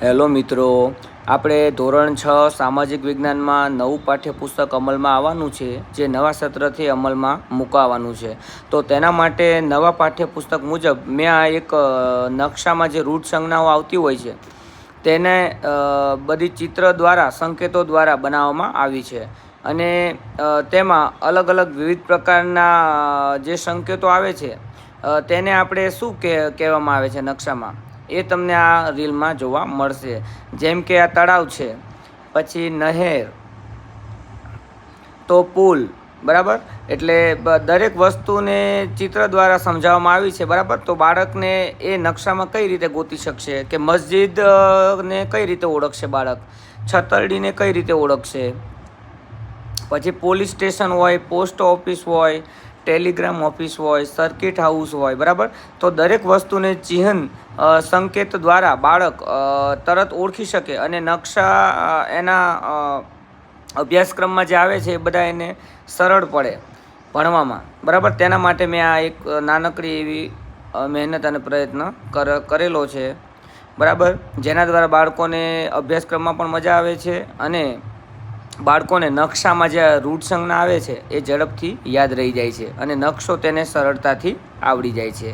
Hello મિત્રો, આપણે ધોરણ 6 સામાજિક વિજ્ઞાનમાં નવું પાઠ્યપુસ્તક અમલમાં આવવાનું છે, જે નવા સત્રથી અમલમાં મુકાવાનું છે. તો તેના માટે નવા પાઠ્યપુસ્તક મુજબ મેં આ એક નકશામાં જે રૂઢ સંજ્ઞાઓ આવતી હોય છે તેને બધી ચિત્ર દ્વારા, સંકેતો દ્વારા બનાવવામાં આવી છે. અને તેમાં અલગ અલગ વિવિધ પ્રકારના જે સંકેતો આવે છે તેને આપણે શું કહેવામાં આવે છે નકશામાં, એ તમને આ રીલમાં જોવા મળશે. જેમ કે આ તળાવ છે, પછી નહેર, તો પુલ, બરાબર. એટલે દરેક વસ્તુને ચિત્ર દ્વારા સમજાવવામાં આવી છે, બરાબર. તો બાળકને એ નકશામાં કઈ રીતે ગોતી શકશે, કે મસ્જિદને કઈ રીતે ઓળખશે બાળક, છતરડીને કઈ રીતે ઓળખશે, પછી પોલીસ સ્ટેશન હોય, પોસ્ટ ઓફિસ હોય, ટેલિગ્રામ ઓફિસ હોય, સર્કિટ હાઉસ હોય, બરાબર. તો દરેક વસ્તુને ચિહ્ન સંકેત દ્વારા બાળક તરત ઓળખી શકે અને નકશા એના અભ્યાસક્રમમાં જે આવે છે એ બધા એને સરળ પડે ભણવામાં, બરાબર. તેના માટે મેં આ એક નાનકડી એવી મહેનત અને પ્રયત્ન કરેલો છે, બરાબર. જેના દ્વારા બાળકોને અભ્યાસક્રમમાં પણ મજા આવે છે અને બાળકોને નકશામાં જે રૂઢ સંજ્ઞા આવે છે એ ઝડપથી યાદ રહી જાય છે અને નકશો તેને સરળતાથી આવડી જાય છે.